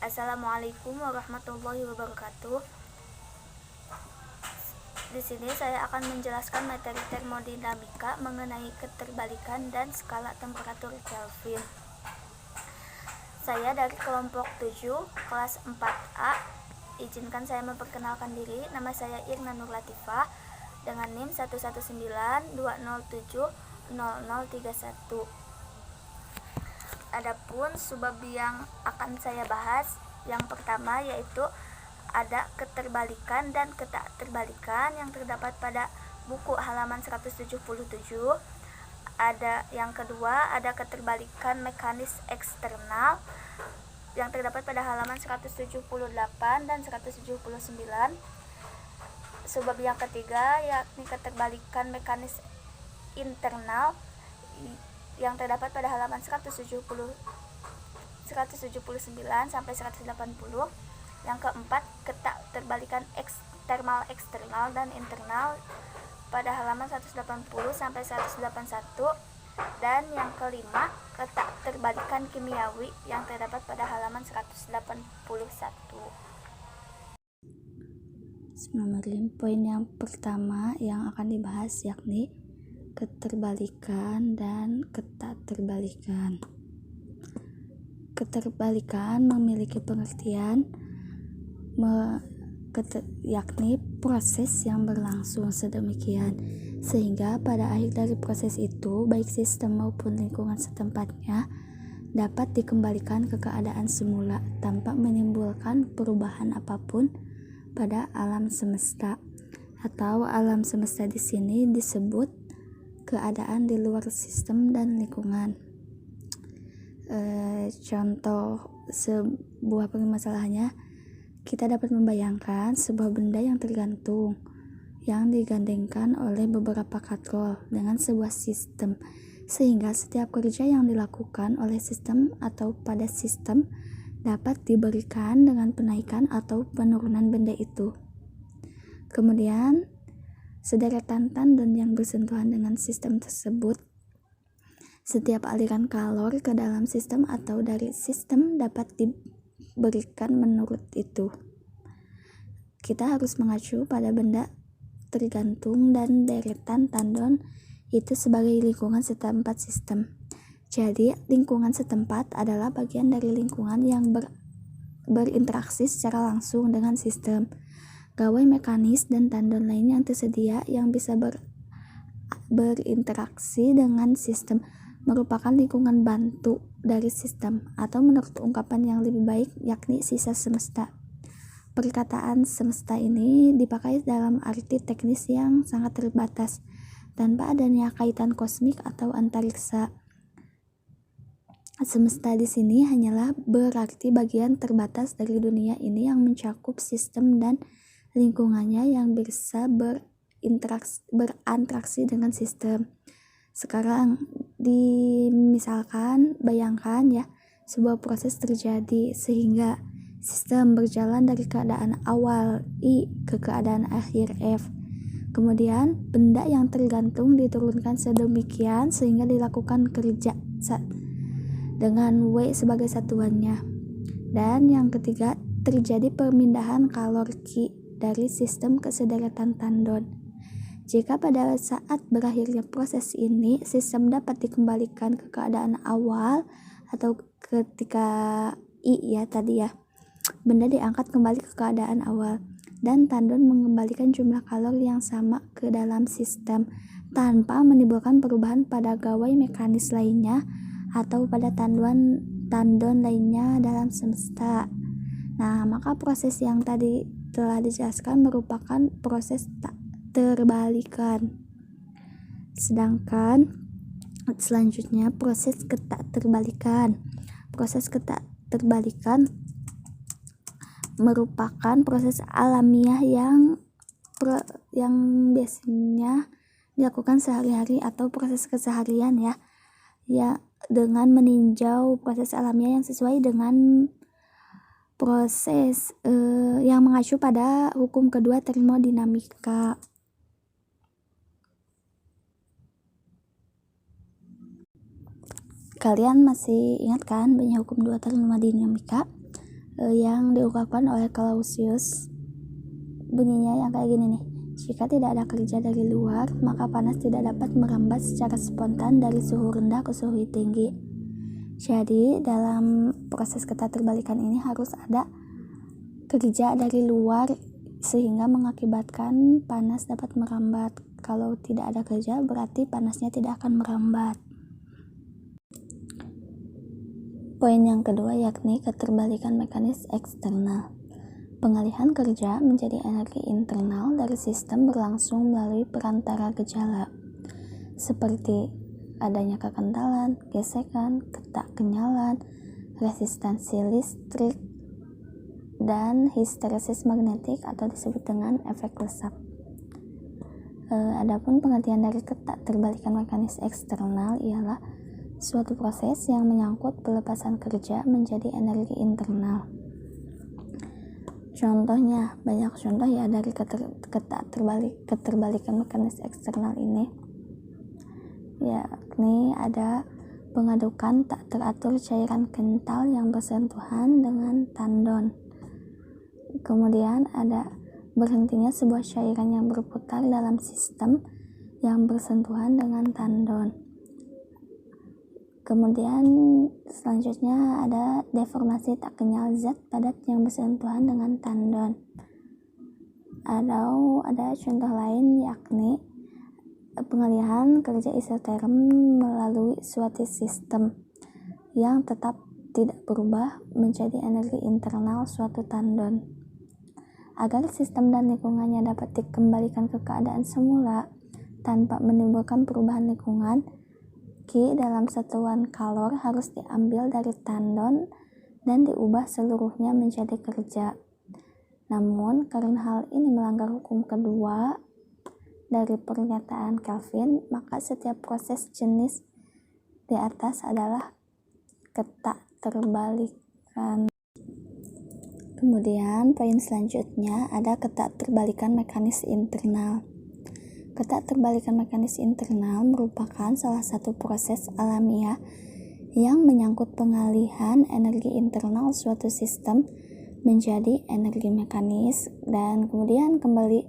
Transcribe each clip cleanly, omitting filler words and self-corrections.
Assalamualaikum warahmatullahi wabarakatuh. Di sini saya akan menjelaskan materi termodinamika mengenai keterbalikan dan skala temperatur Kelvin. Saya dari kelompok 7 kelas 4A. Izinkan saya memperkenalkan diri. Nama saya Irna Nur Latifah dengan NIM 11920070031. Adapun subbab yang akan saya bahas, yang pertama yaitu ada keterbalikan dan ketakterbalikan yang terdapat pada buku halaman 177. Ada yang kedua, ada keterbalikan mekanis eksternal yang terdapat pada halaman 178 dan 179. Subbab yang ketiga yakni keterbalikan mekanis internal yang terdapat pada halaman 179 sampai 180. Yang keempat, ketakterbalikan eksternal dan internal pada halaman 180 sampai 181. Dan yang kelima, ketakterbalikan kimiawi yang terdapat pada halaman 181. Bismillahirrahmanirrahim. Poin yang pertama yang akan dibahas yakni keterbalikan dan ketakterbalikan. Keterbalikan memiliki pengertian yakni proses yang berlangsung sedemikian sehingga pada akhir dari proses itu baik sistem maupun lingkungan setempatnya dapat dikembalikan ke keadaan semula tanpa menimbulkan perubahan apapun pada alam semesta, atau alam semesta di sini disebut keadaan di luar sistem dan lingkungan. Contoh sebuah permasalahannya, kita dapat membayangkan sebuah benda yang tergantung yang digandengkan oleh beberapa katrol dengan sebuah sistem, sehingga setiap kerja yang dilakukan oleh sistem atau pada sistem dapat diberikan dengan penaikan atau penurunan benda itu. Kemudian sederetan tandon yang bersentuhan dengan sistem tersebut, setiap aliran kalor ke dalam sistem atau dari sistem dapat diberikan menurut itu. Kita harus mengacu pada benda tergantung dan deretan tandon itu sebagai lingkungan setempat sistem. Jadi lingkungan setempat adalah bagian dari lingkungan yang berinteraksi secara langsung dengan sistem. Gawai mekanis dan tandon lain yang tersedia yang bisa berinteraksi dengan sistem merupakan lingkungan bantu dari sistem, atau menurut ungkapan yang lebih baik yakni sisa semesta. Perkataan semesta ini dipakai dalam arti teknis yang sangat terbatas tanpa adanya kaitan kosmik atau antariksa. Semesta di sini hanyalah berarti bagian terbatas dari dunia ini yang mencakup sistem dan lingkungannya yang bisa berinteraksi dengan sistem. Sekarang misalkan bayangkan ya, sebuah proses terjadi sehingga sistem berjalan dari keadaan awal I ke keadaan akhir F. Kemudian benda yang tergantung diturunkan sedemikian sehingga dilakukan kerja dengan W sebagai satuannya. Dan yang ketiga, terjadi pemindahan kalor Q dari sistem ke sederetan tandon. Jika pada saat berakhirnya proses ini sistem dapat dikembalikan ke keadaan awal, atau ketika I ya tadi ya, benda diangkat kembali ke keadaan awal dan tandon mengembalikan jumlah kalor yang sama ke dalam sistem tanpa menimbulkan perubahan pada gawai mekanis lainnya atau pada tandon lainnya dalam semesta. Nah, maka proses yang tadi telah dijelaskan merupakan proses terbalikan. Sedangkan selanjutnya proses ketakterbalikan. Proses ketakterbalikan merupakan proses alamiah yang biasanya dilakukan sehari-hari atau proses keseharian ya dengan meninjau proses alamiah yang sesuai dengan proses yang mengacu pada hukum kedua termodinamika. Kalian masih ingat kan banyak hukum dua termodinamika? yang diungkapkan oleh Clausius. Bunyinya yang kayak gini nih. Jika tidak ada kerja dari luar, maka panas tidak dapat merambat secara spontan dari suhu rendah ke suhu tinggi. Jadi dalam proses keterterbalikan ini harus ada kerja dari luar sehingga mengakibatkan panas dapat merambat. Kalau tidak ada kerja berarti panasnya tidak akan merambat. Poin yang kedua yakni keterbalikan mekanis eksternal. Pengalihan kerja menjadi energi internal dari sistem berlangsung melalui perantara gejala, seperti adanya kekentalan, gesekan, ketak kenyalan, resistansi listrik, dan histeresis magnetik atau disebut dengan efek lesap. Adapun pengertian dari keterterbalikan mekanis eksternal ialah suatu proses yang menyangkut pelepasan kerja menjadi energi internal. Contohnya, banyak contoh ya dari keterbalikan mekanis eksternal ini, yakni ada pengadukan tak teratur cairan kental yang bersentuhan dengan tandon. Kemudian ada berhentinya sebuah cairan yang berputar dalam sistem yang bersentuhan dengan tandon. Kemudian selanjutnya ada deformasi tak kenyal zat padat yang bersentuhan dengan tandon. Atau ada contoh lain yakni pengalihan kerja isoterm melalui suatu sistem yang tetap tidak berubah menjadi energi internal suatu tandon. Agar sistem dan lingkungannya dapat dikembalikan ke keadaan semula tanpa menimbulkan perubahan lingkungan, Q dalam satuan kalor harus diambil dari tandon dan diubah seluruhnya menjadi kerja. Namun, karena hal ini melanggar hukum kedua dari pernyataan Kelvin, maka setiap proses jenis di atas adalah ketakterbalikan. Kemudian, poin selanjutnya ada ketakterbalikan mekanis internal. Ketakterbalikan mekanis internal merupakan salah satu proses alamiah yang menyangkut pengalihan energi internal suatu sistem menjadi energi mekanis dan kemudian kembali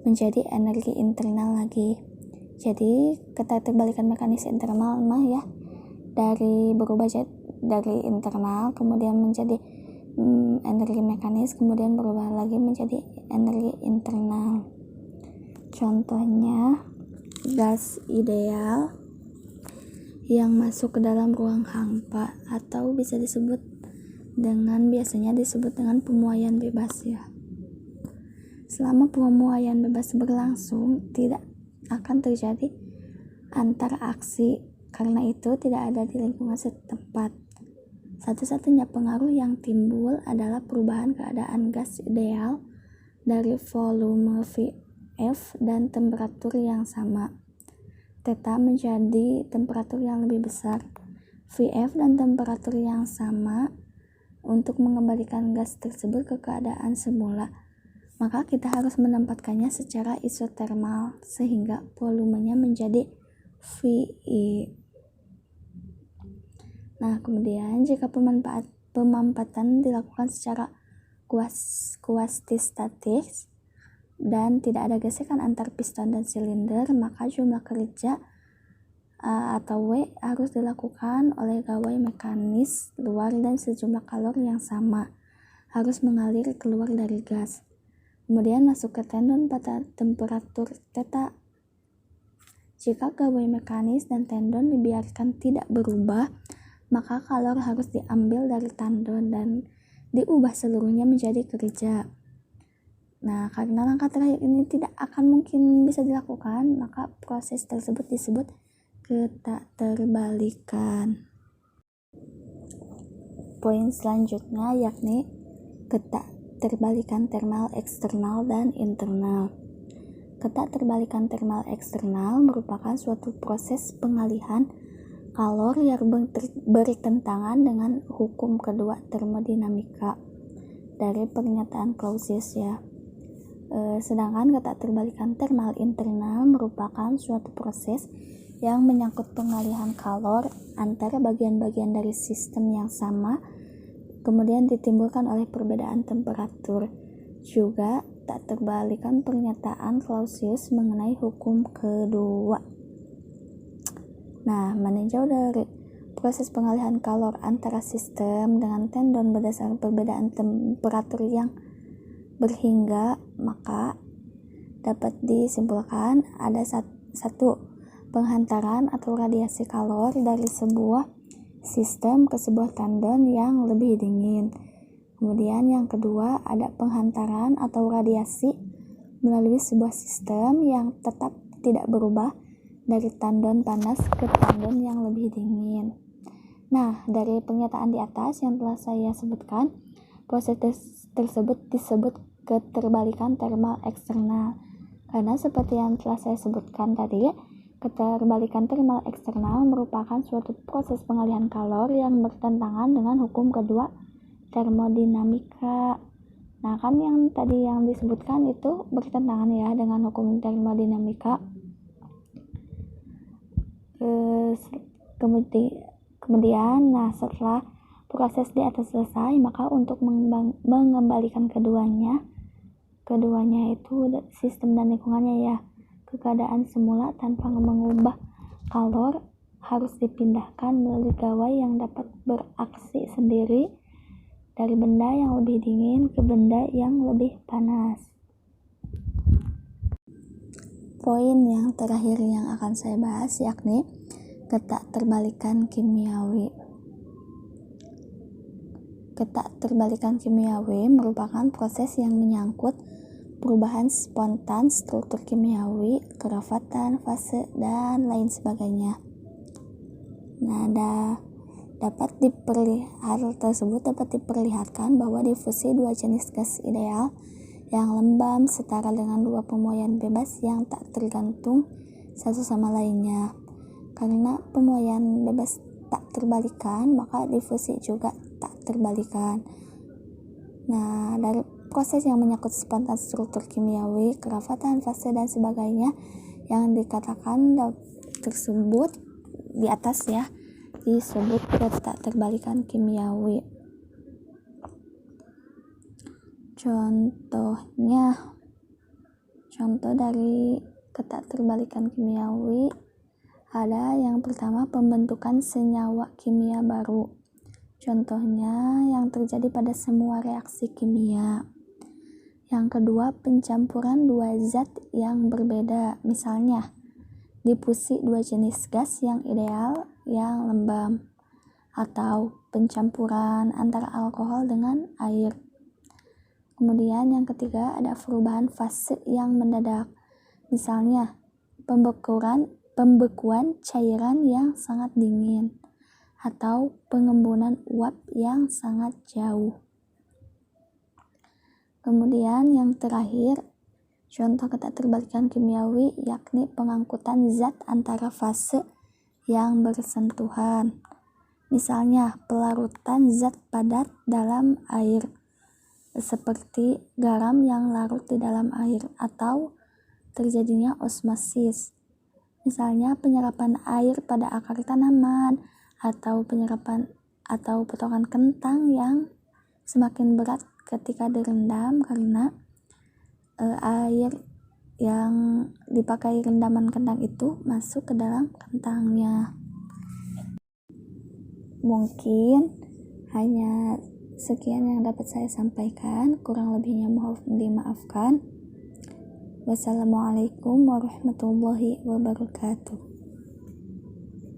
menjadi energi internal lagi. Jadi keterterbalikan mekanis internal ya dari berubah dari internal kemudian menjadi energi mekanis, kemudian berubah lagi menjadi energi internal. Contohnya gas ideal yang masuk ke dalam ruang hampa atau biasanya disebut dengan pemuaian bebas ya. Selama pemuaian bebas berlangsung tidak akan terjadi antaraksi, karena itu tidak ada di lingkungan setempat. Satu-satunya pengaruh yang timbul adalah perubahan keadaan gas ideal dari volume F dan temperatur yang sama. Theta menjadi temperatur yang lebih besar. Vf dan temperatur yang sama untuk mengembalikan gas tersebut ke keadaan semula. Maka kita harus menempatkannya secara isotermal sehingga volumenya menjadi Vi. Nah, kemudian jika pemampatan dilakukan secara quasi-statis dan tidak ada gesekan antar piston dan silinder, maka jumlah kerja atau W harus dilakukan oleh gawai mekanis luar dan sejumlah kalor yang sama harus mengalir keluar dari gas. Kemudian masuk ke tendon pada temperatur theta. Jika gawai mekanis dan tendon dibiarkan tidak berubah, maka kalor harus diambil dari tendon dan diubah seluruhnya menjadi kerja. Nah, karena langkah terakhir ini tidak akan mungkin bisa dilakukan, maka proses tersebut disebut ketakterbalikan. Poin selanjutnya yakni ketakterbalikan termal eksternal dan internal. Ketakterbalikan termal eksternal merupakan suatu proses pengalihan kalor yang bertentangan dengan hukum kedua termodinamika dari pernyataan Clausius ya. Sedangkan ketakterbalikan termal internal merupakan suatu proses yang menyangkut pengalihan kalor antara bagian-bagian dari sistem yang sama kemudian ditimbulkan oleh perbedaan temperatur. Juga tak terbalikan pernyataan Clausius mengenai hukum kedua. Nah, meninjau dari proses pengalihan kalor antara sistem dengan tendon berdasarkan perbedaan temperatur yang berhingga, maka dapat disimpulkan ada satu penghantaran atau radiasi kalor dari sebuah sistem ke sebuah tendon yang lebih dingin. Kemudian yang kedua ada penghantaran atau radiasi melalui sebuah sistem yang tetap tidak berubah dari tendon panas ke tendon yang lebih dingin. Nah, dari pernyataan di atas yang telah saya sebutkan, proses tersebut disebut keterbalikan termal eksternal. Karena seperti yang telah saya sebutkan tadi, keterbalikan termal eksternal merupakan suatu proses pengalihan kalor yang bertentangan dengan hukum kedua termodinamika. Nah, kan yang tadi yang disebutkan itu bertentangan ya dengan hukum termodinamika. Kemudian, nah setelah proses di atas selesai, maka untuk mengembalikan keduanya itu sistem dan lingkungannya ya ke keadaan semula tanpa mengubah kalor harus dipindahkan melalui gawai yang dapat beraksi sendiri dari benda yang lebih dingin ke benda yang lebih panas. Poin yang terakhir yang akan saya bahas yakni ketakterbalikan kimiawi. Ketakterbalikan kimiawi merupakan proses yang menyangkut perubahan spontan struktur kimiawi, kerapatan, fase, dan lain sebagainya. Nah, hal tersebut dapat diperlihatkan bahwa difusi dua jenis gas ideal yang lembab setara dengan dua pemuaian bebas yang tak tergantung satu sama lainnya. Karena pemuaian bebas tak terbalikan, maka difusi juga tak terbalikan. Nah, dari proses yang menyangkut spontan struktur kimiawi, kerapatan, fase, dan sebagainya yang dikatakan tersebut di atas ya, disebut ketakterbalikan kimiawi. Contoh dari ketakterbalikan kimiawi ada yang pertama pembentukan senyawa kimia baru. Contohnya yang terjadi pada semua reaksi kimia. Yang kedua pencampuran dua zat yang berbeda, misalnya difusi dua jenis gas yang ideal yang lembab, atau pencampuran antara alkohol dengan air. Kemudian yang ketiga ada perubahan fase yang mendadak, misalnya pembekuan cairan yang sangat dingin atau pengembunan uap yang sangat jauh. Kemudian yang terakhir contoh ketakterbalikan kimiawi yakni pengangkutan zat antara fase yang bersentuhan, misalnya pelarutan zat padat dalam air seperti garam yang larut di dalam air, atau terjadinya osmosis, misalnya penyerapan air pada akar tanaman atau potongan kentang yang semakin berat ketika direndam karena air yang dipakai rendaman kentang itu masuk ke dalam kentangnya. Mungkin hanya sekian yang dapat saya sampaikan, kurang lebihnya mohon dimaafkan. Wassalamualaikum warahmatullahi wabarakatuh.